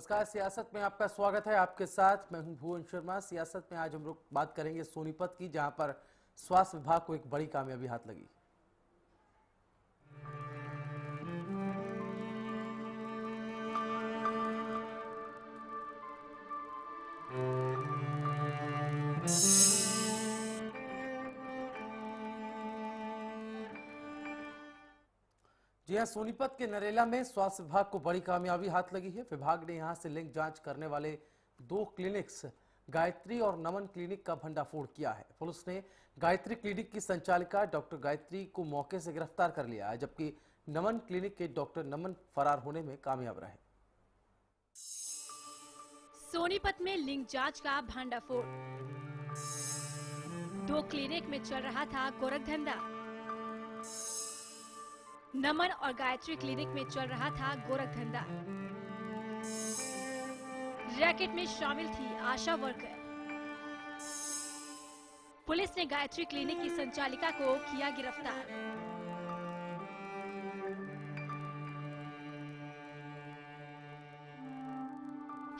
नमस्कार, सियासत में आपका स्वागत है। आपके साथ मैं हूं भुवन शर्मा। सियासत में आज हम लोग बात करेंगे सोनीपत की, जहां पर स्वास्थ्य विभाग को एक बड़ी कामयाबी हाथ लगी। जी हां, सोनीपत के नरेला में स्वास्थ्य विभाग को बड़ी कामयाबी हाथ लगी है। विभाग ने यहां से लिंग जांच करने वाले 2 क्लिनिक्स गायत्री और नमन क्लिनिक का भंडाफोड़ किया है। पुलिस ने गायत्री क्लिनिक की संचालिका डॉक्टर गायत्री को मौके से गिरफ्तार कर लिया है, जबकि नमन क्लिनिक के डॉक्टर नमन फरार होने में कामयाब रहे। सोनीपत में लिंग जांच का भंडाफोड़। 2 क्लिनिक में चल रहा था गोरख धंधा। नमन और गायत्री क्लिनिक में चल रहा था गोरख धंधा। रैकेट में शामिल थी आशा वर्कर। पुलिस ने गायत्री क्लिनिक की संचालिका को किया गिरफ्तार।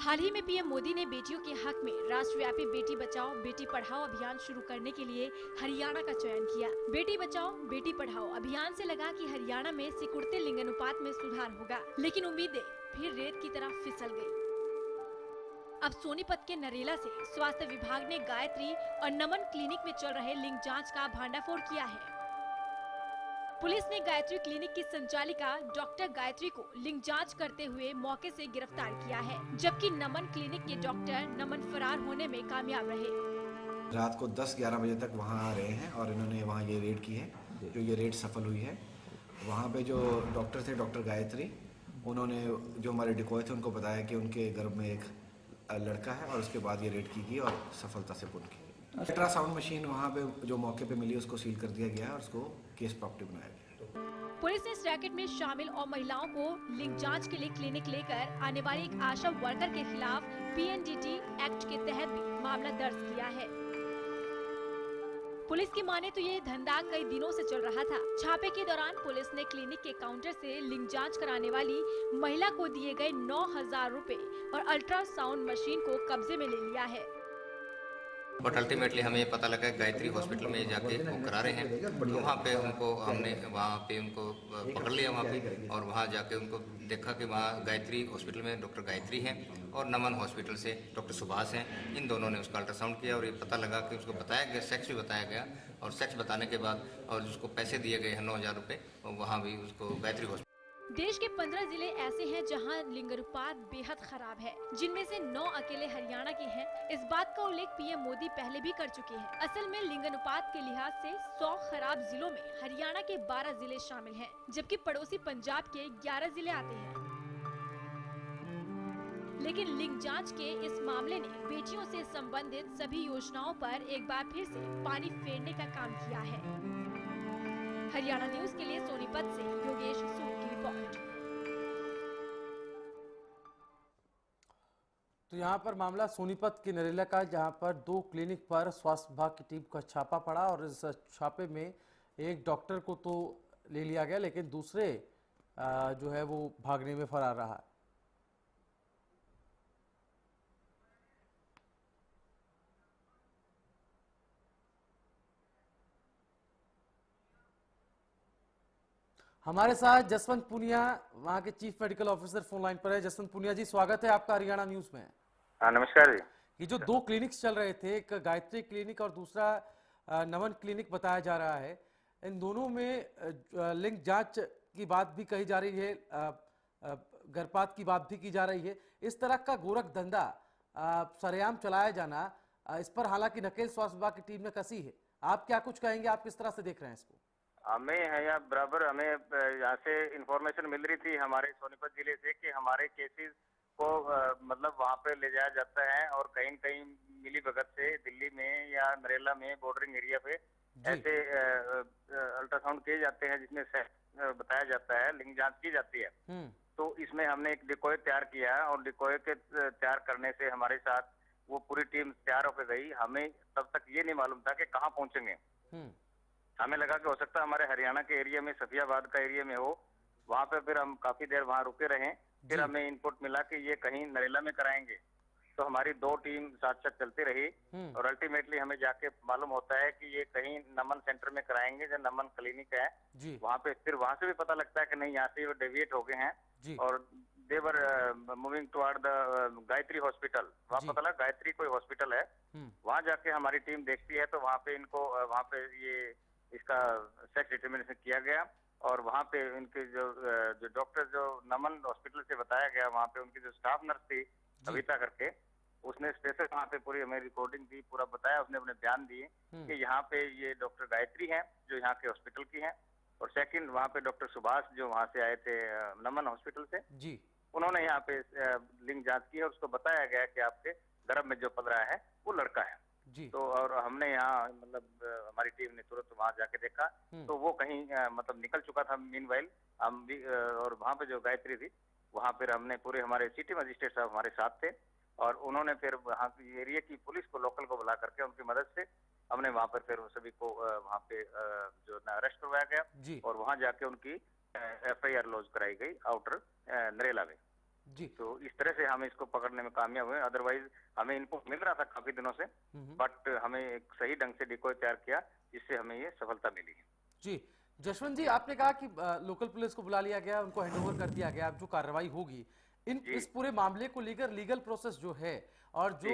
हाल ही में पीएम मोदी ने बेटियों के हक में राष्ट्रव्यापी बेटी बचाओ बेटी पढ़ाओ अभियान शुरू करने के लिए हरियाणा का चयन किया। बेटी बचाओ बेटी पढ़ाओ अभियान से लगा कि हरियाणा में सिकुड़ते लिंगानुपात में सुधार होगा, लेकिन उम्मीदें फिर रेत की तरह फिसल गई। अब सोनीपत के नरेला से स्वास्थ्य विभाग ने गायत्री और नमन क्लिनिक में चल रहे लिंग जांच का भंडाफोड़ किया है। पुलिस ने गायत्री क्लिनिक की संचालिका डॉक्टर गायत्री को लिंग जांच करते हुए मौके से गिरफ्तार किया है, जबकि नमन क्लिनिक के डॉक्टर नमन फरार होने में कामयाब रहे। रात को 10-11 बजे तक वहां आ रहे हैं और इन्होंने वहां ये रेड की है, जो ये रेड सफल हुई है। वहां पे जो डॉक्टर थे, डॉक्टर गायत्री, उन्होंने जो हमारे डिकॉय थे उनको बताया कि उनके गर्भ में एक लड़का है और उसके बाद ये रेड की गई और सफलता से पूर्ण की गई। अल्ट्रासाउंड मशीन वहाँ पे जो मौके पे मिली उसको सील कर दिया गया है और उसको केस प्रॉपर्टी बनाया गया। पुलिस ने इस रैकेट में शामिल और महिलाओं को लिंग जांच के लिए क्लिनिक लेकर आने वाली एक आशा वर्कर के खिलाफ पीएनडीटी एक्ट के तहत भी मामला दर्ज किया है। पुलिस की माने तो ये धंधा कई दिनों से चल रहा था। छापे के दौरान पुलिस ने क्लिनिक के काउंटर से लिंग जांच कराने वाली महिला को दिए गए 9,000 रुपए और अल्ट्रासाउंड मशीन को कब्जे में ले लिया है। बट अल्टीमेटली हमें पता लगा गायत्री हॉस्पिटल में जाके वो करा रहे हैं, तो वहाँ पे उनको पकड़ लिया वहाँ पे, और वहाँ जाके उनको देखा कि वहाँ गायत्री हॉस्पिटल में डॉक्टर गायत्री हैं और नमन हॉस्पिटल से डॉक्टर सुभाष हैं। इन दोनों ने उसका अल्ट्रासाउंड किया और ये पता लगा कि उसको बताया गया, सेक्स भी बताया गया, और सेक्स बताने के बाद और उसको पैसे दिए गए हैं 9,000 रुपये, और वहाँ भी उसको गायत्री हॉस्पिटल। देश के 15 जिले ऐसे हैं जहां लिंगानुपात बेहद खराब है, जिनमें से 9 अकेले हरियाणा के हैं। इस बात का उल्लेख पीएम मोदी पहले भी कर चुके हैं। असल में लिंगानुपात के लिहाज से 100 खराब जिलों में हरियाणा के 12 जिले शामिल हैं, जबकि पड़ोसी पंजाब के 11 जिले आते हैं। लेकिन लिंग जांच के इस मामले ने बेटियों से संबंधित सभी योजनाओं पर एक बार फिर से पानी फेरने का काम किया है। हरियाणा न्यूज के लिए सोनीपत से योगेश सूद की रिपोर्ट। तो यहाँ पर मामला सोनीपत के नरेला का, जहाँ पर 2 क्लिनिक पर स्वास्थ्य विभाग की टीम का छापा पड़ा और इस छापे में एक डॉक्टर को तो ले लिया गया, लेकिन दूसरे जो है वो भागने में फरार रहा है। हमारे साथ जसवंत पुनिया, वहां के chief medical officer, phone line पर है। जसवंत पुनिया जी, स्वागत है आपका हरियाणा न्यूज में। हाँ, नमस्कार जी। ये जो 2 क्लिनिक्स चल रहे थे, एक गायत्री क्लिनिक और दूसरा नमन क्लिनिक बताया जा रहा है, इन दोनों में लिंग जांच की बात भी कही जा रही है, गर्भपात की बात भी की जा रही है। इस तरह का गोरख धंधा सरेआम चलाया जाना, इस पर हालांकि नकेल स्वास्थ्य विभाग की टीम ने कसी है। आप क्या कुछ कहेंगे, आप किस तरह से देख रहे हैं इसको? हमें है या बराबर हमें यहाँ से इंफॉर्मेशन मिल रही थी हमारे सोनीपत जिले से कि हमारे केसेस को मतलब वहाँ पे ले जाया जाता है और कहीं कहीं मिली भगत से दिल्ली में या नरेला में बॉर्डरिंग एरिया पे ऐसे अल्ट्रासाउंड किए जाते हैं जिसमें बताया जाता है, लिंग जांच की जाती है। तो इसमें हमने एक डिकॉय तैयार किया और डिकॉय के तैयार करने से हमारे साथ वो पूरी टीम तैयार होकर गई। हमें तब तक ये नहीं मालूम था कि कहाँ पहुंचेंगे। हमें लगा कि हो सकता है हमारे हरियाणा के एरिया में, सफियाबाद का एरिया में हो। वहां पे फिर हम काफी देर वहां रुके रहे फिर हमें इनपुट मिला कि ये कहीं नरेला में कराएंगे, तो हमारी 2 टीम साथ साथ चलती रही और अल्टीमेटली हमें जाके मालूम होता है कि ये कहीं नमन सेंटर में कराएंगे, जो नमन क्लिनिक है वहाँ पे। फिर वहाँ से भी पता लगता है कि नहीं, यहाँ से वो डेविएट हो गए हैं और they were moving toward the Gayatri hospital. वहाँ पता लगा गायत्री कोई हॉस्पिटल है, वहाँ जाके हमारी टीम देखती है तो वहाँ पे इनको वहाँ पे ये इसका सेक्स डिटरमिनेशन किया गया और वहाँ पे इनके जो डॉक्टर जो नमन हॉस्पिटल से बताया गया, वहाँ पे उनकी जो स्टाफ नर्स थी कविता करके, उसने स्पेशल वहाँ पे पूरी हमें रिकॉर्डिंग दी, पूरा बताया, उसने अपने बयान दिए कि यहाँ पे ये डॉक्टर गायत्री हैं जो यहाँ के हॉस्पिटल की हैं, और सेकंड वहाँ पे डॉक्टर सुभाष जो वहाँ से आए थे नमन हॉस्पिटल से जी, उन्होंने यहाँ पे लिंग जांच की और उसको बताया गया कि आपके गर्भ में जो पल रहा है वो लड़का है जी। तो और हमने यहाँ मतलब हमारी टीम ने तुरंत वहाँ जाके देखा तो वो कहीं मतलब निकल चुका था मीनवाइल। हम भी और वहाँ पे जो गायत्री थी वहाँ पर हमने पूरे हमारे सिटी मजिस्ट्रेट साहब हमारे साथ थे और उन्होंने फिर वहाँ की एरिया की पुलिस को लोकल को बुला करके उनकी मदद से हमने वहाँ पर फिर सभी को वहाँ पे जो अरेस्ट करवाया गया और वहाँ जाके उनकी FIR लॉन्च कराई गई आउटर नरेला में जी। तो इस तरह से हम इसको पकड़ने में कामयाब हुए। अदरवाइज हमें इनको मिल रहा था काफी दिनों से, बट हमें एक सही ढंग से डिकोय तैयार किया जिससे हमें ये सफलता मिली जी। जशवंत जी, आपने कहा कि लोकल पुलिस को बुला लिया गया, उनको हैंडओवर कर दिया गया, अब जो कार्रवाई होगी इस पूरे मामले को लेकर लीगल प्रोसेस जो है और जो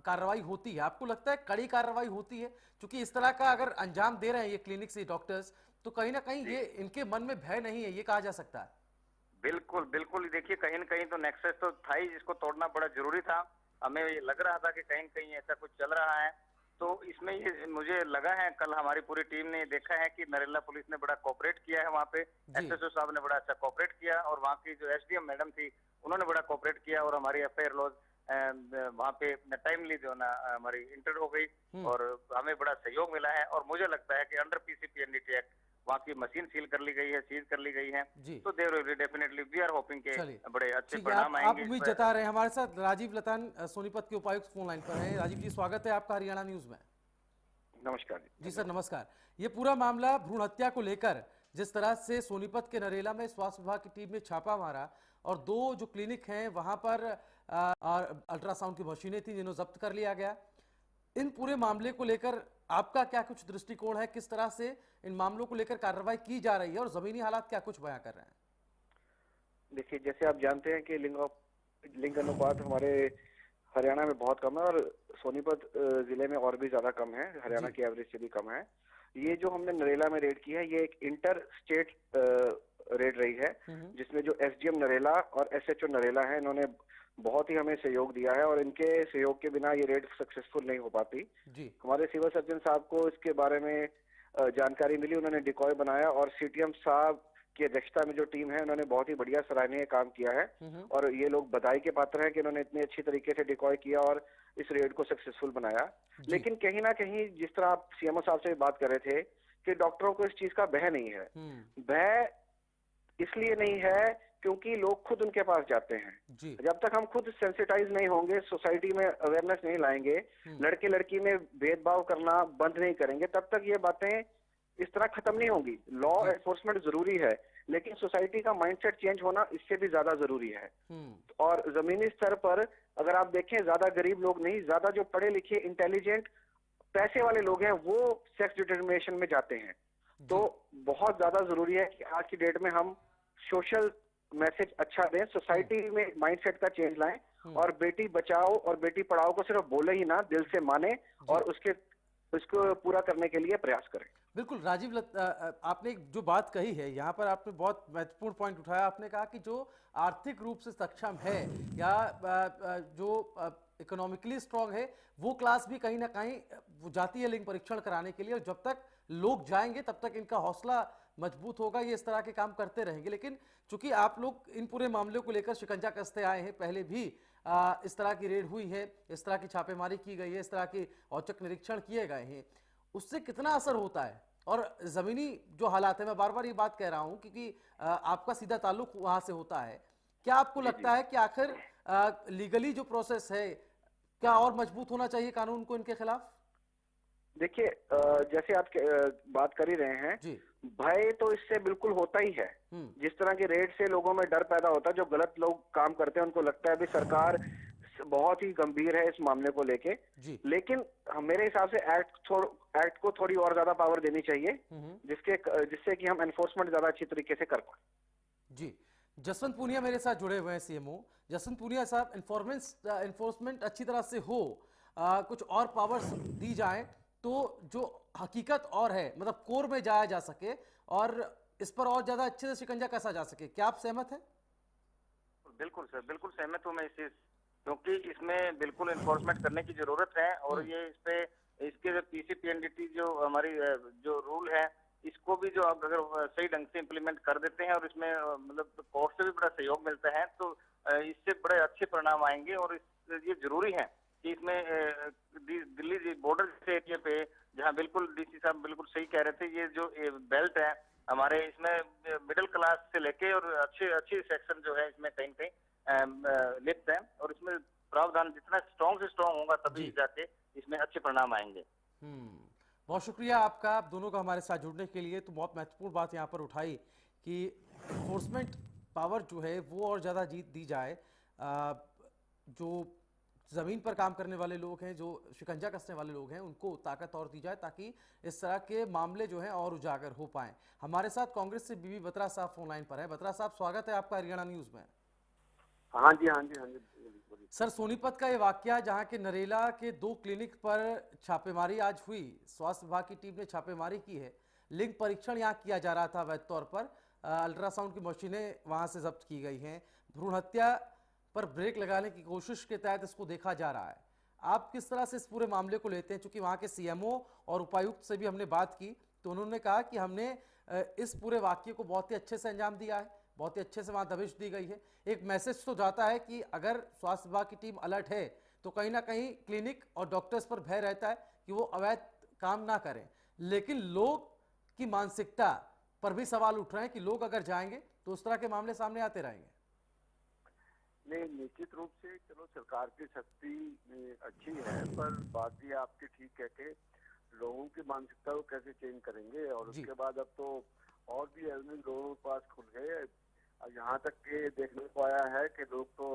कार्रवाई होती है, आपको लगता है कड़ी कार्रवाई होती है? क्योंकि इस तरह का अगर अंजाम दे रहे हैं ये क्लिनिक से डॉक्टर्स, तो कहीं ना कहीं ये इनके मन में भय नहीं है, ये कहा जा सकता है। बिल्कुल बिल्कुल, देखिए कहीं न कहीं तो नेक्सस तो था ही, जिसको तोड़ना बड़ा जरूरी था। हमें ये लग रहा था कि कहीं न कहीं ऐसा कुछ चल रहा है, तो इसमें ये मुझे लगा है, कल हमारी पूरी टीम ने देखा है कि नरेला पुलिस ने बड़ा कोऑपरेट किया है, वहाँ पे SSO साहब ने बड़ा अच्छा कोऑपरेट किया और वहाँ की जो SDM मैडम थी उन्होंने बड़ा कोऑपरेट किया और हमारी FIR लॉज वहाँ पे टाइमली जो ना हमारी इंटर हो गई और हमें बड़ा सहयोग मिला है। और मुझे लगता है कि अंडर PCP NDT एक्ट वहाँ की मशीन सील कर ली गई है, सीज कर ली गई है, तो there definitely we are hoping के बड़े अच्छे परिणाम आएंगे। आप उम्मीद जता रहे हैं। हमारे साथ राजीव लतान सोनीपत के उपायुक्त फोन लाइन पर हैं। राजीव जी, स्वागत है आपका हरियाणा न्यूज में। नमस्कार जी सर, नमस्कार। ये पूरा मामला भ्रूण हत्या को लेकर जिस तरह से सोनीपत के नरेला में स्वास्थ्य विभाग की टीम ने छापा मारा और 2 जो क्लिनिक हैं वहां पर अल्ट्रासाउंड की मशीनें थी जिन्हें जब्त कर लिया गया, इन पूरे मामले को लेकर आपका क्या कुछ दृष्टिकोण है? किस तरह से इन मामलों को लेकर कार्रवाई की जा रही है और जमीनी हालात क्या कुछ बयां कर रहे हैं? देखिए, जैसे आप जानते हैं कि लिंग अनुपात हमारे हरियाणा में बहुत कम है और सोनीपत जिले में और भी ज्यादा कम है, हरियाणा की एवरेज से भी कम है। ये जो हमने नरेला में रेड की है, ये एक इंटर स्टेट रेड रही है, जिसमें जो SDM नरेला और SHO नरेला है, इन्होंने बहुत ही हमें सहयोग दिया है और इनके सहयोग के बिना ये रेड सक्सेसफुल नहीं हो पाती जी। हमारे सिविल सर्जन साहब को इसके बारे में जानकारी मिली, उन्होंने डिकॉय बनाया और CTM साहब की अध्यक्षता में जो टीम है उन्होंने बहुत ही बढ़िया सराहनीय काम किया है और ये लोग बधाई के पात्र हैं कि इन्होंने इतनी अच्छी तरीके से डिकॉय किया और इस रेड को सक्सेसफुल बनाया। लेकिन कहीं ना कहीं जिस तरह आप CMO साहब से बात कर रहे थे कि डॉक्टरों को इस चीज का भय नहीं है, भय इसलिए नहीं है क्योंकि लोग खुद उनके पास जाते हैं। जब तक हम खुद सेंसिटाइज नहीं होंगे, सोसाइटी में अवेयरनेस नहीं लाएंगे, लड़के लड़की में भेदभाव करना बंद नहीं करेंगे, तब तक ये बातें इस तरह खत्म नहीं होंगी। लॉ एनफोर्समेंट जरूरी है, लेकिन सोसाइटी का माइंडसेट चेंज होना इससे भी ज्यादा जरूरी है। और जमीनी स्तर पर अगर आप देखें, ज्यादा गरीब लोग नहीं, ज्यादा जो पढ़े लिखे इंटेलिजेंट पैसे वाले लोग हैं वो सेक्स डिटरमिनेशन में जाते हैं। तो बहुत ज्यादा जरूरी है कि आज की डेट में हम सोशल मैसेज अच्छा दें, सोसाइटी में माइंडसेट का चेंज लाएं और बेटी बचाओ और बेटी पढ़ाओ को सिर्फ बोले ही ना, दिल से माने और उसको पूरा करने के लिए प्रयास करें। बिल्कुल राजीव, आपने जो बात कही है यहाँ पर आपने बहुत महत्वपूर्ण पॉइंट उठाया। आपने कहा कि जो आर्थिक रूप से सक्षम है या जो इकोनॉमिकली स्ट्रांग है वो क्लास भी कहीं ना कहीं वो जाती है लिंग परीक्षण कराने के लिए, और जब तक लोग जाएंगे तब तक इनका हौसला मजबूत होगा, ये इस तरह के काम करते रहेंगे। लेकिन चूंकि आप लोग इन पूरे मामले को लेकर शिकंजा कसते आए हैं, पहले भी इस तरह की रेड हुई है, इस तरह की छापेमारी की गई है, इस तरह के औचक निरीक्षण किए गए हैं, उससे कितना असर होता है? और जमीनी जो हालात है, मैं बार बार ये बात कह रहा हूं क्योंकि आपका सीधा ताल्लुक वहां से होता है, क्या आपको लगता है कि आखिर लीगली जो प्रोसेस है क्या और मजबूत होना चाहिए कानून को इनके खिलाफ? देखिए जैसे आप बात कर ही रहे हैं, जी। भय तो इससे बिल्कुल होता ही है। जिस तरह के रेड से लोगों में डर पैदा होता है, जो गलत लोग काम करते हैं उनको लगता है अभी सरकार बहुत ही गंभीर है इस मामले को लेके। लेकिन मेरे हिसाब से एक्ट को थोड़ी और ज्यादा पावर देनी चाहिए, जिससे कि हम एनफोर्समेंट ज्यादा अच्छी तरीके से कर पाए। जी, जसवंत पूनिया मेरे साथ जुड़े हुए हैं, सीएमओ जसवंत पूनिया साहब। एनफोर्समेंट अच्छी तरह से हो, कुछ और पावर्स दी जाए तो जो हकीकत और है, मतलब कोर में जाया जा सके और इस पर और ज्यादा अच्छे से शिकंजा कसा जा सके। क्या आप सहमत हैं? बिल्कुल सर, बिल्कुल सहमत हूँ मैं इस चीज, क्योंकि इसमें बिल्कुल इन्फोर्समेंट करने की जरूरत है। और ये इसके जो पीसीपीएनडीटी जो हमारी जो रूल है, इसको भी जो अगर सही ढंग से इम्प्लीमेंट कर देते हैं और इसमें मतलब कोर्ट से भी बड़ा सहयोग मिलता है, तो इससे बड़े अच्छे परिणाम आएंगे। और ये जरूरी है कि इसमें दिल्ली बॉर्डर से एरिया पे, जहाँ बिल्कुल डीसी साहब बिल्कुल सही कह रहे थे, ये जो बेल्ट है हमारे, इसमें मिडिल क्लास से लेके और अच्छे सेक्शन जो है इसमें कहीं कहीं लिप्त है। और इसमें प्रावधान जितना स्ट्रॉन्ग से स्ट्रॉन्ग होगा तभी जाके इसमें अच्छे परिणाम आएंगे। बहुत शुक्रिया आपका, आप दोनों का हमारे साथ जुड़ने के लिए। तो बहुत महत्वपूर्ण बात यहाँ पर उठाई कि एनफोर्समेंट पावर जो है वो और ज़्यादा जीत दी जाए। जो ज़मीन पर काम करने वाले लोग हैं, जो शिकंजा कसने वाले लोग हैं, उनको ताकत और दी जाए ताकि इस तरह के मामले जो हैं और उजागर हो पाएं। हमारे साथ कांग्रेस से बीबी बत्रा साहब फोन लाइन पर है। बत्रा साहब, स्वागत है आपका हरियाणा न्यूज़ में। हाँ जी, हाँ जी, हाँ जी। सर, सोनीपत का ये वाकया, जहां के नरेला के 2 क्लिनिक पर छापेमारी आज हुई, स्वास्थ्य विभाग की टीम ने छापेमारी की है। लिंग परीक्षण यहाँ किया जा रहा था अवैध तौर पर, अल्ट्रासाउंड की मशीनें वहां से जब्त की गई हैं। भ्रूण हत्या पर ब्रेक लगाने की कोशिश के तहत इसको देखा जा रहा है। आप किस तरह से इस पूरे मामले को लेते हैं? चूंकि वहां के सीएमओ और उपायुक्त से भी हमने बात की तो उन्होंने कहा कि हमने इस पूरे वाकये को बहुत ही अच्छे से अंजाम दिया है, बहुत ही अच्छे से वहां दबिश दी गई है। एक मैसेज तो जाता है कि अगर स्वास्थ्य विभाग की टीम अलर्ट है तो कहीं ना कहीं क्लिनिक और डॉक्टर्स पर भय रहता है कि वो अवैध काम ना करें। लेकिन लोग की मानसिकता पर भी सवाल उठ रहे हैं कि लोग अगर जाएंगे तो उस तरह के मामले सामने आते रहेंगे। नहीं, निश्चित रूप से चलो सरकार की शक्ति अच्छी है, पर बात ये आपकी ठीक है कि लोगों की मानसिकता को कैसे चेंज करेंगे। और उसके बाद अब तो और भी एवेन्यू लोगों के पास खुल गए। यहाँ तक के देखने को आया है कि लोग तो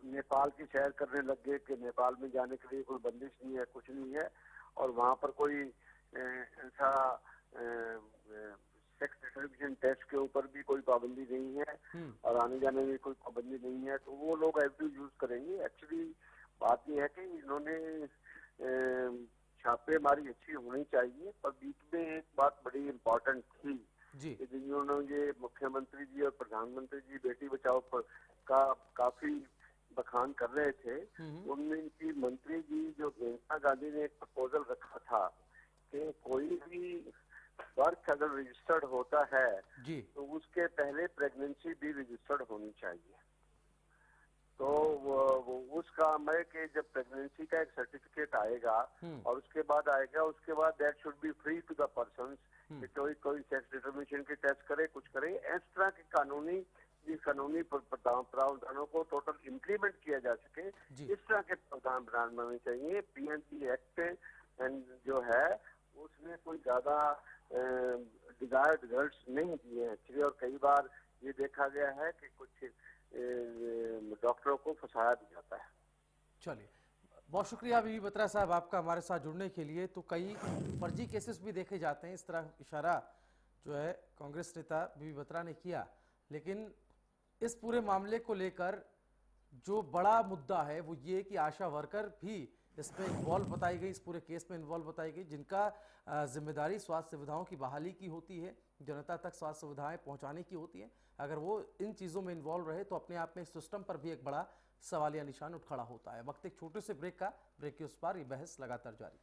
नेपाल की सैर करने लग गए कि नेपाल में जाने के लिए कोई बंदिश नहीं है, कुछ नहीं है। और वहाँ पर कोई ऐसा सेक्स डिटरमिनेशन टेस्ट के ऊपर भी कोई पाबंदी नहीं है और आने जाने में कोई पाबंदी नहीं है, तो वो लोग एवेन्यू यूज करेंगे। एक्चुअली बात यह है कि इन्होंने छापेमारी अच्छी होनी चाहिए, पर बीच में एक बात बड़ी इम्पोर्टेंट थी कि जिन्होंने ये मुख्यमंत्री जी और प्रधानमंत्री जी बेटी बचाओ का काफी बखान कर रहे थे। उनमें की मंत्री जी जो मेनका गांधी ने एक प्रपोजल रखा था कि कोई भी बर्थ अगर रजिस्टर्ड होता है तो उसके पहले प्रेगनेंसी भी रजिस्टर्ड होनी चाहिए। तो वो उस काम है कि जब प्रेगनेंसी का एक सर्टिफिकेट आएगा और उसके बाद that should be free to the person कि कोई सेक्स डिटरमिनेशन की टेस्ट करे, कुछ करे। इस तरह के कानूनी प्रावधानों को टोटल इम्प्लीमेंट किया जा सके, इस तरह के प्रावधान बनाने चाहिए। पीएनपी एक्ट एंड जो है उसमें कोई ज्यादा डिजायर्ड रिजल्ट्स नहीं दिए हैं एक्चुअली। और कई बार ये देखा गया है कि कुछ डॉक्टरों को फंसाया भी जाता है। चलिए, बहुत शुक्रिया बीबी बत्रा साहब आपका हमारे साथ जुड़ने के लिए। तो कई फर्जी केसेस भी देखे जाते हैं, इस तरह इशारा जो है कांग्रेस नेता बीबी बत्रा ने किया। लेकिन इस पूरे मामले को लेकर जो बड़ा मुद्दा है वो ये कि आशा वर्कर भी इसमें इन्वॉल्व बताई गई, इस पूरे केस में इन्वॉल्व बताई गई, जिनका जिम्मेदारी स्वास्थ्य सुविधाओं की बहाली की होती है, जनता तक स्वास्थ्य सुविधाएं पहुंचाने की होती है। अगर वो इन चीज़ों में इन्वॉल्व रहे तो अपने आप में सिस्टम पर भी एक बड़ा सवालिया निशान उठ खड़ा होता है। वक्त एक छोटे से ब्रेक के उस पार ये बहस लगातार जारी।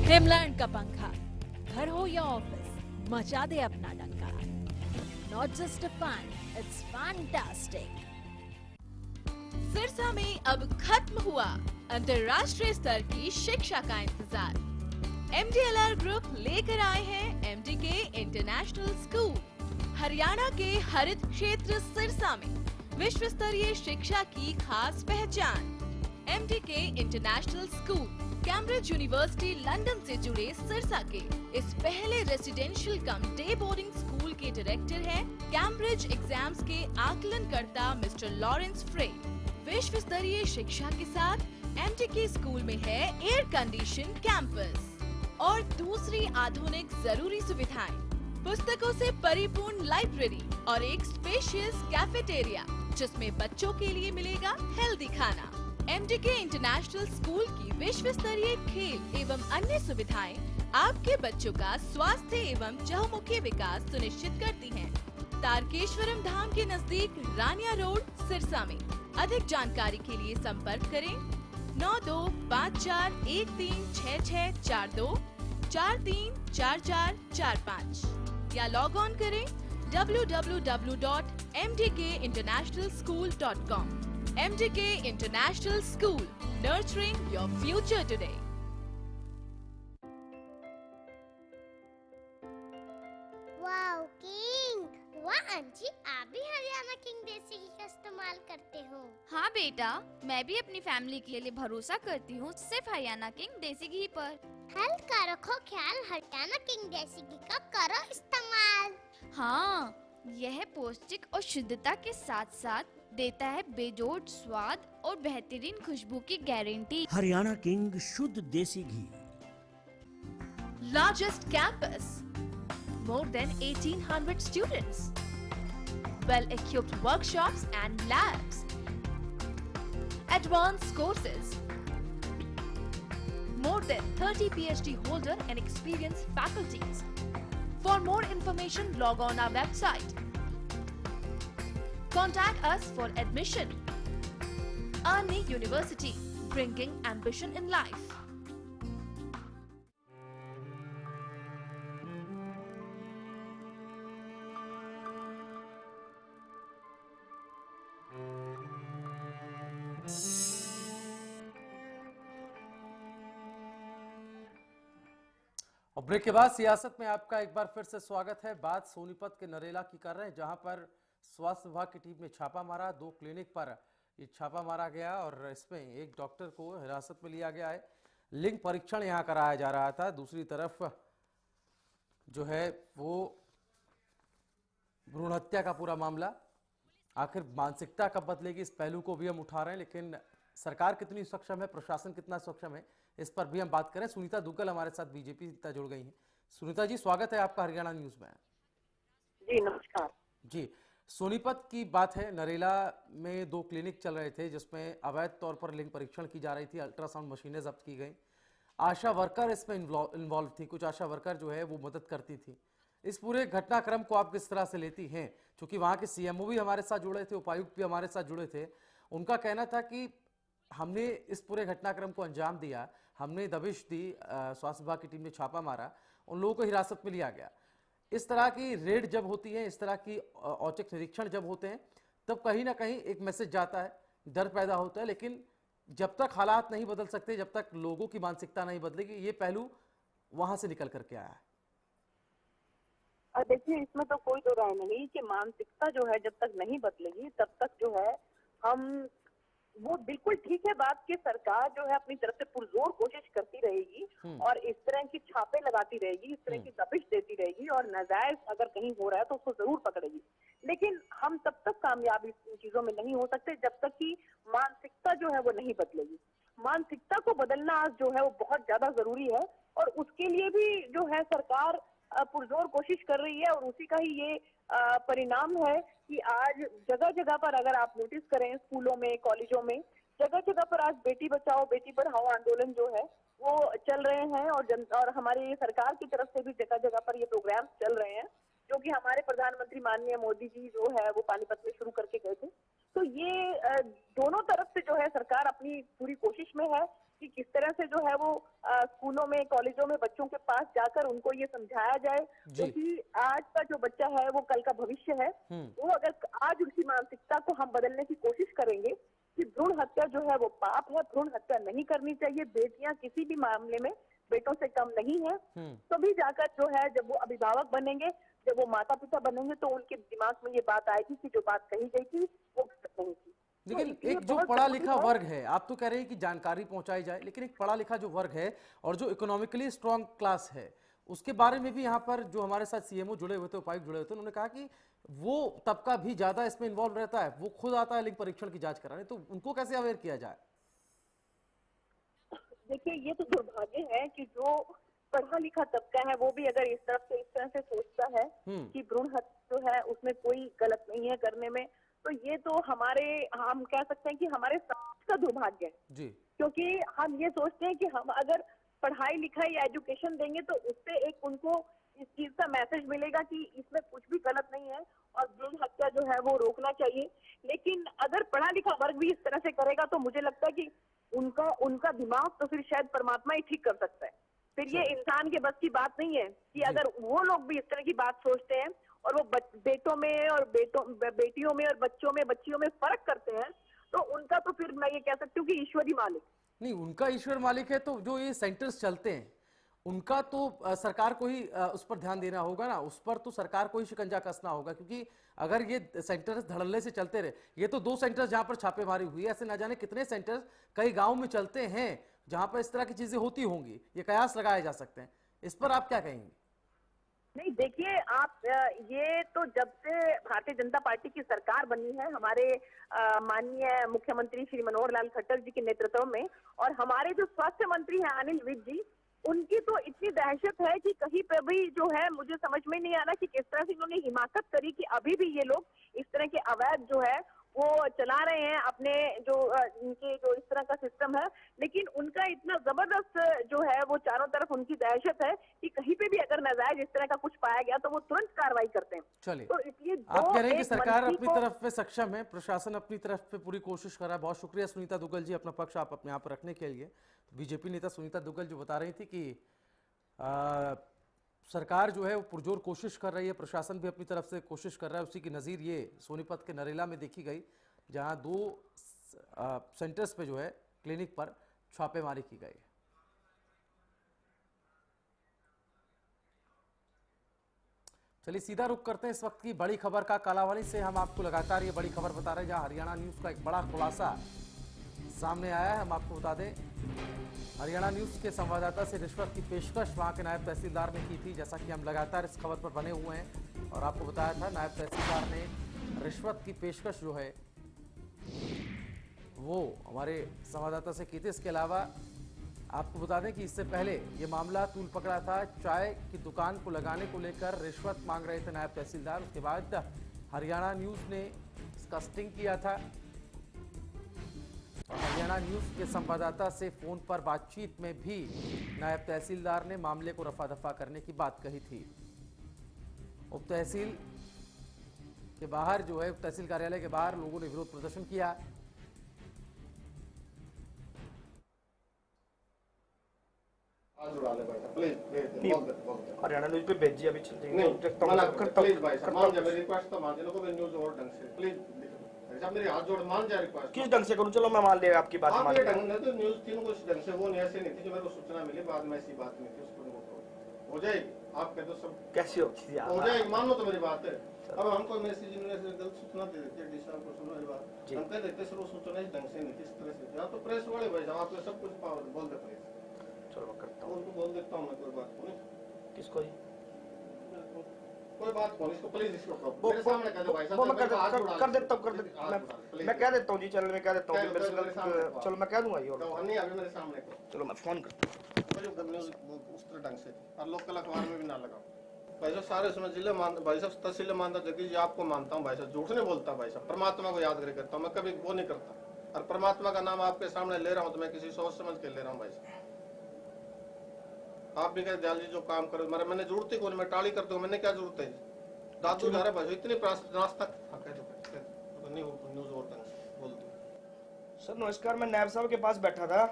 हिमलैंड का पंखा, घर हो या ऑफिस, मचा दे अपना डंका। Not just a fan, it's fantastic. Sirsa में अब खत्म हुआ अंतर्राष्ट्रीय स्तर की शिक्षा का इंतजार। MDLR ग्रुप लेकर आए हैं MDK इंटरनेशनल स्कूल। हरियाणा के हरित क्षेत्र सिरसा में विश्व स्तरीय शिक्षा की खास पहचान। MDK international school Cambridge university London से जुड़े सिरसा के इस पहले रेसिडेंशियल कम डे बोर्डिंग स्कूल के डायरेक्टर हैं कैम्ब्रिज एग्जाम्स के आकलनकर्ता मिस्टर लॉरेंस फ्रे। विश्व स्तरीय शिक्षा के साथ MDK स्कूल में है एयर कंडीशन कैंपस और दूसरी आधुनिक जरूरी सुविधाएं, पुस्तकों से परिपूर्ण लाइब्रेरी और एक स्पेशियस कैफेटेरिया जिसमें बच्चों के लिए मिलेगा हेल्दी खाना। MDK इंटरनेशनल स्कूल की विश्व स्तरीय खेल एवं अन्य सुविधाएं आपके बच्चों का स्वास्थ्य एवं चहुमुखी विकास सुनिश्चित करती हैं। तारकेश्वरम धाम के नजदीक रानिया रोड सिरसा में। अधिक जानकारी के लिए संपर्क करें 9254136642 434445 या लॉग ऑन करें www.mdkinternationalschool.com। MDK International School, nurturing your future today. Wow king, वाह आंटी, आप भी हरियाणा किंग देसी घी का इस्तेमाल करते हो? हाँ बेटा, मैं भी अपनी फैमिली के लिए भरोसा करती हूँ सिर्फ हरियाणा किंग देसी घी पर। हेल्थ का रखो ख्याल, हरियाणा किंग देसी घी का करो इस्तेमाल। हाँ, यह पौष्टिक और शुद्धता के साथ साथ देता है बेजोड़ स्वाद और बेहतरीन खुशबू की गारंटी। हरियाणा किंग शुद्ध देसी घी। Largest campus, more than 1800 students, well-equipped workshops and labs, advanced courses, more than 30 PhD holder and experienced faculties. For more information, log on our website. Contact us for admission. Arni University, bringing ambition in life. और break के बाद सियासत में आपका एक बार फिर से स्वागत है। बात सोनीपत के नरेला की कर रहे हैं, जहां पर स्वास्थ्य विभाग की टीम ने छापा मारा। 2 क्लिनिक पर ये छापा मारा गया और इसमें एक डॉक्टर को हिरासत में लिया गया है। लिंग परीक्षण यहां कराया जा रहा था। दूसरी तरफ जो है वो भ्रूण हत्या का पूरा मामला, आखिर मानसिकता कब बदलेगी, इस पहलू को भी हम उठा रहे हैं। लेकिन सरकार कितनी सक्षम है, प्रशासन कितना सक्षम है, इस पर भी हम बात करें। सुनीता दुग्गल हमारे साथ बीजेपी से जुड़ गई हैं। सुनीता जी, स्वागत है आपका हरियाणा न्यूज में। जी नमस्कार जी, सोनीपत की बात है। नरेला में 2 क्लिनिक चल रहे थे जिसमें अवैध तौर पर लिंग परीक्षण की जा रही थी। अल्ट्रासाउंड मशीनें जब्त की गई। आशा वर्कर इसमें इन्वॉल्व थी, कुछ आशा वर्कर जो है वो मदद करती थी। इस पूरे घटनाक्रम को आप किस तरह से लेती हैं? क्योंकि वहां के CMO भी हमारे साथ जुड़े थे, उपायुक्त भी हमारे साथ जुड़े थे। उनका कहना था कि हमने इस पूरे घटनाक्रम को अंजाम दिया, हमने दबिश दी, स्वास्थ्य विभाग की टीम ने छापा मारा, उन लोगों को हिरासत में लिया गया। इस तरह की रेड जब होती है, इस तरह की औचक निरीक्षण जब होते हैं, तब कहीं ना कहीं एक मैसेज जाता है, डर पैदा होता है। लेकिन जब तक हालात नहीं बदल सकते, जब तक लोगों की मानसिकता नहीं बदलेगी, ये पहलू वहां से निकल करके आया है। देखिए, इसमें तो कोई दो राय नहीं कि मानसिकता जो है जब तक नहीं बदलेगी तब तक जो है हम, वो बिल्कुल ठीक है बात कि सरकार जो है अपनी तरफ से पुरजोर कोशिश करती रहेगी और इस तरह की छापे लगाती रहेगी, इस तरह की दबिश देती रहेगी और नाजायज अगर कहीं हो रहा है तो उसको जरूर पकड़ेगी। लेकिन हम तब तक कामयाब इन चीजों में नहीं हो सकते जब तक कि मानसिकता जो है वो नहीं बदलेगी। मानसिकता को बदलना आज जो है वो बहुत ज्यादा जरूरी है और उसके लिए भी जो है सरकार पुरजोर कोशिश कर रही है और उसी का ही ये परिणाम है कि आज जगह जगह पर अगर आप नोटिस करें, स्कूलों में, कॉलेजों में, जगह जगह पर आज बेटी बचाओ बेटी पढ़ाओ आंदोलन जो है वो चल रहे हैं और हमारी सरकार की तरफ से भी जगह जगह पर ये प्रोग्राम चल रहे हैं, जो कि हमारे प्रधानमंत्री माननीय मोदी जी जो है वो पानीपत में शुरू करके गए थे। तो ये दोनों तरफ से जो है सरकार अपनी पूरी कोशिश में है कि किस तरह से जो है वो स्कूलों में, कॉलेजों में बच्चों के पास जाकर उनको ये समझाया जाए कि आज का जो बच्चा है वो कल का भविष्य है। वो अगर आज उनकी मानसिकता को हम बदलने की कोशिश करेंगे कि भ्रूण हत्या जो है वो पाप है, भ्रूण हत्या नहीं करनी चाहिए। बेटियां किसी भी मामले में बेटों से कम नहीं है। तभी जाकर जो है जब वो अभिभावक बनेंगे, जब वो माता पिता बनेंगे, तो उनके दिमाग में ये बात आएगी कि जो बात कही गई थी वो नहीं थी। लेकिन एक जो पढ़ा लिखा वर्ग है, आप तो कह रहे हैं कि जानकारी पहुंचाई जाए, लेकिन एक पढ़ा लिखा जो वर्ग है और जो इकोनॉमिकली स्ट्रांग क्लास है, उसके बारे में भी यहाँ पर जो हमारे साथ सीएमओ जुड़े हुए थे, उपायुक्त जुड़े हुए थे, उन्होंने कहा कि वो तबका भी ज्यादा इसमें इन्वॉल्व रहता है, वो खुद आता है लिंग परीक्षण की जांच कराने, तो उनको कैसे अवेयर किया जाए? देखिए, ये तो दुर्भाग्य है कि जो पढ़ा लिखा तबका है वो भी अगर इस तरह से सोचता है कि भ्रूण हत्या जो है उसमें कोई गलत नहीं है करने में, तो ये तो हम कह सकते हैं कि हमारे समाज का दुर्भाग्य है जी। क्योंकि हम ये सोचते हैं कि हम अगर पढ़ाई लिखाई या एजुकेशन देंगे तो उससे एक उनको इस चीज का मैसेज मिलेगा कि इसमें कुछ भी गलत नहीं है और भ्रूण हत्या जो है वो रोकना चाहिए। लेकिन अगर पढ़ा लिखा वर्ग भी इस तरह से करेगा तो मुझे लगता है कि उनका दिमाग तो फिर शायद परमात्मा ही ठीक कर सकता है। फिर ये इंसान के बस की बात नहीं है कि अगर वो लोग भी इस तरह की बात सोचते हैं और वो बेटों में और बेटियों में और बच्चों में बच्चियों में फर्क करते हैं, तो उनका तो फिर मैं ये कह सकती हूँ कि ईश्वरी मालिक नहीं, उनका ईश्वर मालिक है। तो जो ये सेंटर्स चलते हैं उनका तो सरकार को ही उस पर ध्यान देना होगा ना, उस पर तो सरकार को ही शिकंजा कसना होगा, क्योंकि अगर ये सेंटर्स धड़ल्ले से चलते रहे, ये तो 2 सेंटर्स जहां पर छापेमारी हुई है, ऐसे ना जाने कितने सेंटर्स कई गांव में चलते हैं जहां पर इस तरह की चीजें होती होंगी, ये कयास लगाए जा सकते हैं। इस पर आप क्या कहेंगे? नहीं, देखिए आप, ये तो जब से भारतीय जनता पार्टी की सरकार बनी है, हमारे माननीय मुख्यमंत्री श्री मनोहर लाल खट्टर जी के नेतृत्व में, और हमारे जो स्वास्थ्य मंत्री हैं अनिल विज जी, उनकी तो इतनी दहशत है कि कहीं पे भी जो है मुझे समझ में नहीं आ रहा कि किस तरह से इन्होंने हिमाकत करी कि अभी भी ये लोग इस तरह के अवैध जो है वो चला रहे हैं अपने जो इनके जो इस तरह का सिस्टम है। लेकिन उनका इतना जबरदस्त जो है वो चारों तरफ उनकी दहशत है कि कहीं पे भी अगर नाजायज इस तरह का कुछ पाया गया तो वो तुरंत कार्रवाई करते हैं। चलिए, तो इसलिए आप कह रहे हैं कि सरकार अपनी तरफ पे सक्षम है, प्रशासन अपनी तरफ पे पूरी कोशिश कर रहा है। बहुत शुक्रिया सुनीता दुग्गल जी, अपना पक्ष आप अपने यहाँ पर रखने के लिए। बीजेपी नेता सुनीता दुग्गल जो बता रही थी कि सरकार जो है वो पुरजोर कोशिश कर रही है, प्रशासन भी अपनी तरफ से कोशिश कर रहा है। उसी की नज़ीर ये सोनीपत के नरेला में देखी गई, जहां 2 सेंटर्स पे जो है क्लिनिक पर छापेमारी की गई। चलिए सीधा रुख करते हैं इस वक्त की बड़ी खबर का। कालावानी से हम आपको लगातार ये बड़ी खबर बता रहे हैं, जहां हरियाणा न्यूज का एक बड़ा खुलासा सामने आया है। हम आपको बता दें, हरियाणा न्यूज के संवाददाता से रिश्वत की पेशकश वहां के नायब तहसीलदार ने की थी, जैसा कि हम लगातार इस खबर पर बने हुए हैं और आपको बताया था नायब तहसीलदार ने रिश्वत की पेशकश जो है वो हमारे संवाददाता से की थी। इसके अलावा आपको बता दें कि इससे पहले ये मामला तूल पकड़ा था, चाय की दुकान को लगाने को लेकर रिश्वत मांग रहे थे नायब तहसीलदार। उसके बाद हरियाणा न्यूज ने इसका स्टिंग किया था और हरियाणा न्यूज के संवाददाता से फोन पर बातचीत में भी नायब तहसीलदार ने मामले को रफा दफा करने की बात कही थी। उप तहसील के बाहर जो है, उप तहसील कार्यालय के बाहर लोगों ने विरोध प्रदर्शन किया। हरियाणा न्यूज पे भेजिए अभी चलते हैं। मेरे हाथ जोड़ मान जाए रिक्वेस्ट। किस ढंग से करूं? चलो मैं मान लिया आपकी बात। मान लिया तो न्यूज 3 को इस ढंग से वो नहीं, ऐसे नहीं थी जो मेरे को सूचना मिली बाद में, ऐसी बात नहीं थी। उसको हो जाएगी, आप कह दो सब कैसे हो जाएगी, मान लो तो मेरी बात है। अब हमको मैसेज गलत सूचना दे देते हैं, डीसी को सुनो ये बात हम कह देते सर वो सूचना इस ढंग से नहीं थी, इस तरह से। यहाँ तो प्रेस वाले भाई साहब आपने सब कुछ बोल देते हैं। चलो करता हूँ, उनको बोल देता हूँ मैं, कोई बात नहीं। किसको? कोई बात नहीं, इसको प्लीज इसको मेरे सामने कह दो भाई साहब। मैं कर देता हूँ, मैं कह देता हूँ जी, चलो मैं कह देता हूँ। चलो मैं कह दूंगा ये, नहीं अभी मेरे सामने। चलो मैं फोन करता हूँ उस तरह ढंग से, और लोकल अखबार में भी ना लगाओ भाई साहब। सारे सुनो, जिले मान भाई साहब, तहसील मानता जगदीश जी आपको मानता हूँ भाई साहब, झूठ नहीं बोलता भाई साहब, परमात्मा को याद करके करता हूँ मैं, कभी वो नहीं करता। और परमात्मा का नाम आपके सामने ले रहा हूँ तो मैं किसी सोच समझ के ले रहा हूँ भाई साहब। आप भी कहे दयाल जी जो काम करो, मैंने जरूरत ही कौन, मैं टाली कर दूँ, मैंने क्या जरूरत है? दादू जा रहा भाई इतनी नाश्ता नहीं न्यूज और बोल दो। सर नमस्कार, मैं नायब साहब के पास बैठा था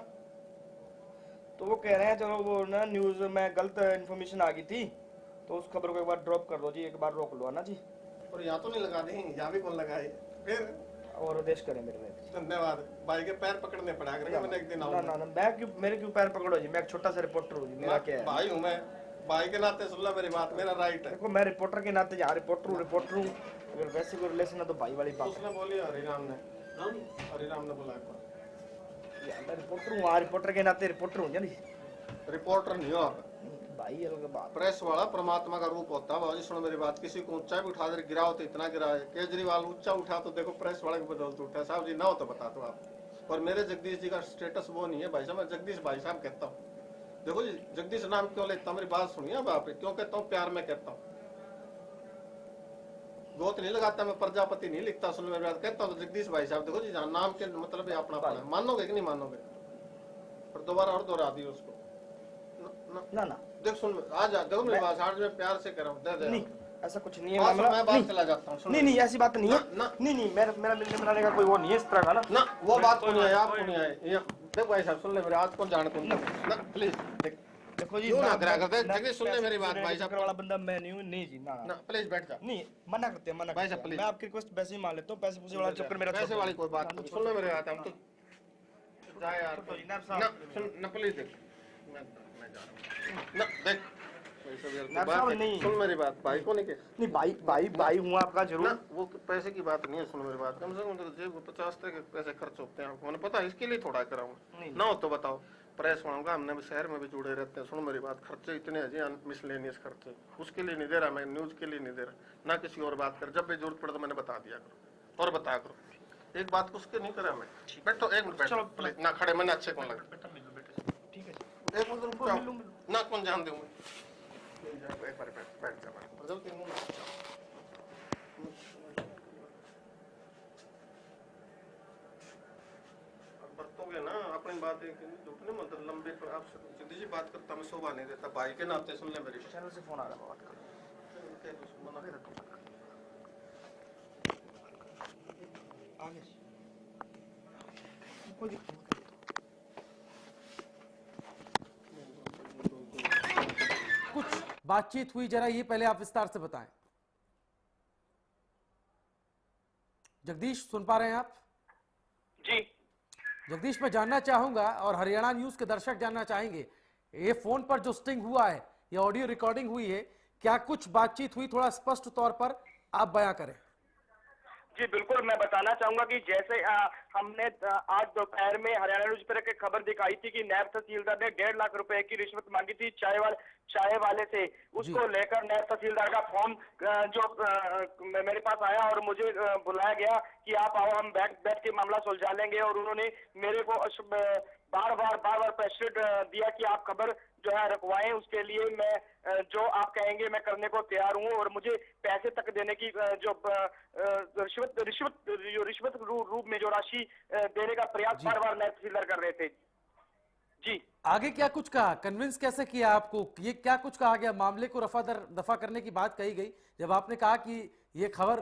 तो वो कह रहे हैं चलो वो ना न्यूज में गलत इन्फॉर्मेशन आ गई थी तो उस खबर को एक बार ड्रॉप कर दो जी, एक बार रोक लो ना जी। और यहाँ तो नहीं लगा दें, यहाँ भी कौन लगाए फिर? और आदेश करें मेरे में। धन्यवाद भाई के पैर पकड़ने पड़ा करेंगे, मैंने एक दिन आऊंगा। ना मैं क्यों, मेरे क्यों पैर पकड़ो जी, मैं एक छोटा सा रिपोर्टर हूँ जी, मेरा क्या है? भाई हूँ मैं, भाई के नाते सुन लो मेरी बात, मेरा राइट है। देखो मैं रिपोर्टर के नाते यहाँ रिपोर्टर हूँ, अगर वैसे कोई रिलेशन है तो भाई वाली बात। उसने बोली हरिराम ने बोला एक बार, मैं रिपोर्टर हूँ, वहाँ रिपोर्टर के नाते रिपोर्टर हूँ जी। रिपोर्टर नहीं हो आप भाई, अलग बात। प्रेस वाला परमात्मा का रूप होता है बाबू, सुनो मेरी बात, किसी को ऊंचा भी उठा दे, गिराओ तो इतना गिरा है। केजरीवाल ऊंचा उठा तो देखो प्रेस वाले के बदौलत उठा। साहब जी ना हो तो बता दो आप। और मेरे जगदीश जी का स्टेटस वो नहीं है भाई साहब, मैं जगदीश भाई साहब कहता हूँ। देखो जी जगदीश नाम क्यों लेता हूँ, मेरी बात सुनिए अब आप, क्यों कहता हूँ, प्यार में कहता हूँ। गोत नहीं लगाता मैं, प्रजापति नहीं लिखता, सुनो मेरी बात, कहता हूँ तो जगदीश भाई साहब। देखो जी नाम के मतलब अपना मानोगे कि नहीं मानोगे? और दोबारा और दोहरा दियो उसको ना देख सुन, आज देखो मेरी बात, आज मैं प्यार से कर रहा हूँ, दे दे। नहीं ऐसा कुछ नहीं है, मैं बात चला जाता हूँ। नहीं ऐसी बात नहीं है, नहीं मेरा मिलने मिलाने का कोई वो नहीं है इस तरह का ना वो बात को नहीं है, आप को नहीं है। देखो भाई साहब सुन ले मेरे, आज को जान को ना प्लीज देखो जी, ना करा करते जगह सुन ले मेरी बात भाई साहब वाला बंदा मैं नहीं हूँ। नहीं जी ना प्लीज बैठ जा। नहीं मना करते हैं, मना भाई साहब प्लीज, मैं आपकी रिक्वेस्ट पैसे ही मान लेता हूँ, पैसे पूछे वाला चक्कर मेरा, पैसे वाली कोई बात नहीं, सुन ले मेरे बात, हम तो जा यार ना सुन ना प्लीज देख, मैं जा रहा हूँ ना देख नहीं सुन मेरी बात, भाई को नहीं भाई हूँ आपका जरूर, वो पैसे की बात नहीं है। सुन मेरी बात, कम से कम जेब में 50 तक पैसे खर्च होते हैं, आपको पता है, इसके लिए थोड़ा कराऊंगा ना हो तो बताओ। प्रेस वालों हमने भी शहर में भी जुड़े रहते हैं। सुनो मेरी बात, खर्चे इतने हैं जी मिसलेनियस खर्चे, उसके लिए नहीं दे रहा मैं, न्यूज के लिए नहीं दे रहा ना, किसी और बात कर, जब भी जरूरत पड़े तो मैंने बता दिया करो और बताया करो। एक बात उसके नहीं करा मैं, बैठो एक मिनट बैठो ना, खड़े मैंने अच्छे कौन लगा, ठीक है एक मिनट ना कौन जान दूंगा, बैठ जा बरतोगे ना अपनी बात, झूठ नहीं मतलब लंबे पर आपसे सीधी सी बात करता मैं, शोभा नहीं देता भाई के नाते। सुन ले मेरी चैनल से फोन आ रहा है, बात कर आगे कुछ बातचीत हुई, जरा ये पहले आप विस्तार से बताएं। जगदीश सुन पा रहे हैं आप? जी जगदीश, मैं जानना चाहूंगा और हरियाणा न्यूज के दर्शक जानना चाहेंगे, ये फोन पर जो स्टिंग हुआ है, ये ऑडियो रिकॉर्डिंग हुई है, क्या कुछ बातचीत हुई? थोड़ा स्पष्ट तौर पर आप बयां करें। जी बिल्कुल, मैं बताना चाहूंगा कि जैसे हमने आज दोपहर में हरियाणा न्यूज पर एक खबर दिखाई थी कि नायब तहसीलदार ने 1.5 लाख रुपए की रिश्वत मांगी थी चाय वाले से, उसको लेकर नायब तहसीलदार का फोन जो मेरे पास आया और मुझे बुलाया गया कि आप आओ, हम बैठ के मामला सुलझा लेंगे। और उन्होंने मेरे को बार बार प्रेशर दिया कि आप खबर जो है रखवाएं, उसके लिए मैं जो आप कहेंगे मैं करने को तैयार हूं। और मुझे पैसे तक देने की जो रिश्वत रूप में जो राशि देने का प्रयास बार नायब तहसीलदार कर रहे थे। जी आगे क्या कुछ कहा, कन्विंस कैसे किया आपको, ये क्या कुछ कहा गया? मामले को दफा करने की बात कही गई, जब आपने कहा कि ये खबर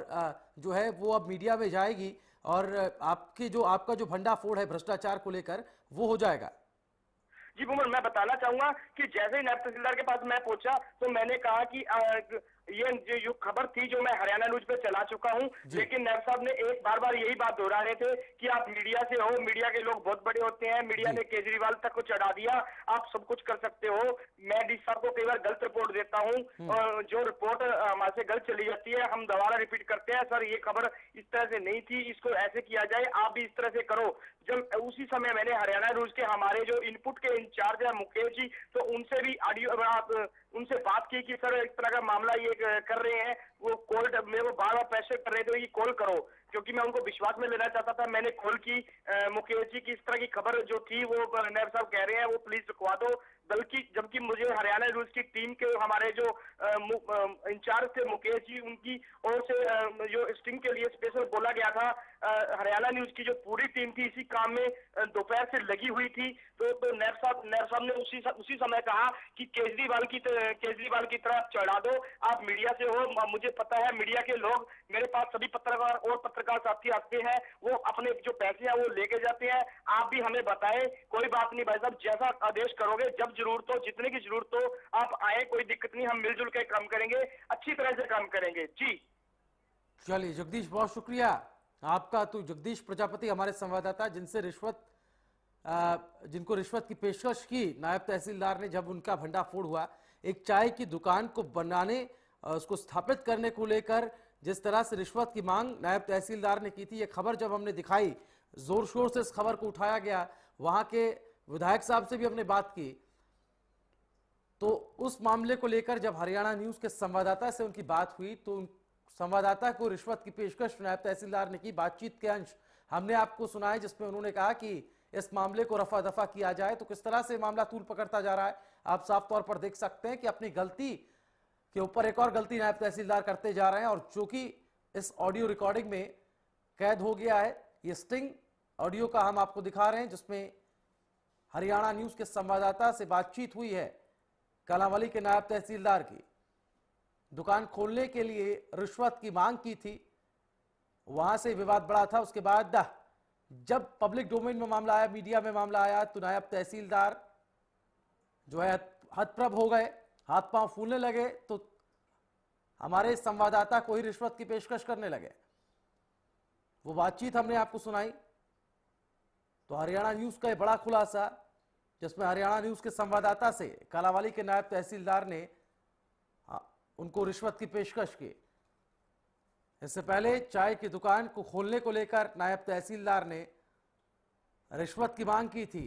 जो है वो अब मीडिया में जाएगी और आपका जो भंडाफोड़ है भ्रष्टाचार को लेकर वो हो जाएगा। जी बुमन, मैं बताना चाहूंगा कि जैसे ही नायब तहसीलदार के पास मैं पहुंचा तो मैंने कहा कि ये जो खबर थी जो मैं हरियाणा न्यूज पे चला चुका हूं, लेकिन नायब साहब ने एक बार यही बात दोहरा रहे थे कि आप मीडिया से हो, मीडिया के लोग बहुत बड़े होते हैं, मीडिया ने केजरीवाल तक को चढ़ा दिया, आप सब कुछ कर सकते हो। मैं डीसी साहब को कई बार गलत रिपोर्ट देता हूं और जो रिपोर्ट हमारे से गलत चली जाती है हम दोबारा रिपीट करते हैं, सर ये खबर इस तरह से नहीं थी, इसको ऐसे किया जाए, आप भी इस तरह से करो। जब उसी समय मैंने हरियाणा न्यूज के हमारे जो इनपुट के इंचार्ज है मुकेश जी, तो उनसे भी उनसे बात की कि सर इस तरह का मामला ये कर रहे हैं, वो कॉल मेरे को बार प्रेशर कर रहे थे कि कॉल करो, क्योंकि मैं उनको विश्वास में लेना चाहता था। मैंने कॉल की मुकेश जी की, इस तरह की खबर जो थी वो नायब साहब कह रहे हैं वो प्लीज रुकवा दो, बल्कि जबकि मुझे हरियाणा न्यूज की टीम के हमारे जो इंचार्ज थे मुकेश जी, उनकी ओर से जो स्टिंग के लिए स्पेशल बोला गया था, हरियाणा न्यूज की जो पूरी टीम थी इसी काम में दोपहर से लगी हुई थी। तो नायब साहब ने उसी समय कहा कि केजरीवाल की तरह चढ़ा दो, आप मीडिया से हो, मुझे पता है मीडिया के लोग मेरे पास सभी पत्रकार साथी आते हैं, वो अपने जो पैसे हैं वो लेके जाते हैं, आप भी हमें बताएं, कोई बात नहीं भाई साहब, जैसा आदेश करोगे, जब जरूरत हो, जितने की जरूरत हो आप आए, कोई दिक्कत नहीं, हम मिलजुल के काम करेंगे, अच्छी तरह से काम करेंगे। जी चलिए जगदीश, बहुत शुक्रिया आपका तो जगदीश प्रजापति हमारे संवाददाता जिनको रिश्वत की पेशकश की नायब तहसीलदार ने, जब उनका भंडाफोड़ हुआ एक चाय की दुकान को बनाने उसको स्थापित करने को लेकर जिस तरह से रिश्वत की मांग नायब तहसीलदार ने की थी, ये खबर जब हमने दिखाई, जोर शोर से इस खबर को उठाया गया, वहां के विधायक साहब से भी हमने बात की, तो उस मामले को लेकर जब हरियाणा न्यूज के संवाददाता से उनकी बात हुई तो संवाददाता को रिश्वत की पेशकश नायब तहसीलदार ने की। बातचीत के अंश हमने आपको सुनाए जिसमें उन्होंने कहा कि इस मामले को रफा दफा किया जाए। तो किस तरह से मामला तूल पकड़ता जा रहा है आप साफ तौर पर देख सकते हैं कि अपनी गलती के ऊपर एक और गलती नायब तहसीलदार करते जा रहे हैं, और जो कि इस ऑडियो रिकॉर्डिंग में कैद हो गया है। ये स्टिंग ऑडियो का हम आपको दिखा रहे हैं जिसमें हरियाणा न्यूज के संवाददाता से बातचीत हुई है। कालांवाली के नायब तहसीलदार की दुकान खोलने के लिए रिश्वत की मांग की थी, वहां से विवाद बढ़ा था। उसके बाद जब पब्लिक डोमेन में मामला आया, मीडिया में मामला आया, तो नायब तहसीलदार जो है हतप्रभ हो गए, हाथ पांव फूलने लगे, तो हमारे संवाददाता को ही रिश्वत की पेशकश करने लगे। वो बातचीत हमने आपको सुनाई। तो हरियाणा न्यूज का एक बड़ा खुलासा जिसमें हरियाणा न्यूज के संवाददाता से कालांवाली के नायब तहसीलदार ने उनको रिश्वत की पेशकश की। इससे पहले चाय की दुकान को खोलने को लेकर नायब तहसीलदार ने रिश्वत की मांग की थी।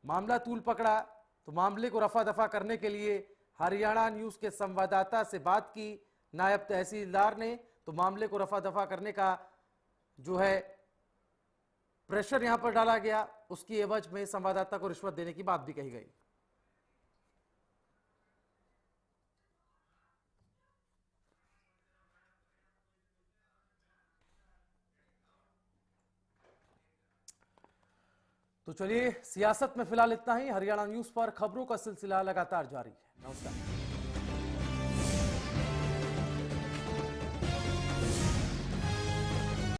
मामला तूल पकड़ा तो मामले को रफा दफा करने के लिए हरियाणा न्यूज के संवाददाता से बात की नायब तहसीलदार ने, तो मामले को रफा दफा करने का जो है प्रेशर यहां पर डाला गया। उसकी एवज में संवाददाता को रिश्वत देने की बात भी कही गई। तो चलिए, सियासत में फिलहाल इतना ही। हरियाणा न्यूज पर खबरों का सिलसिला लगातार जारी है। नमस्कार।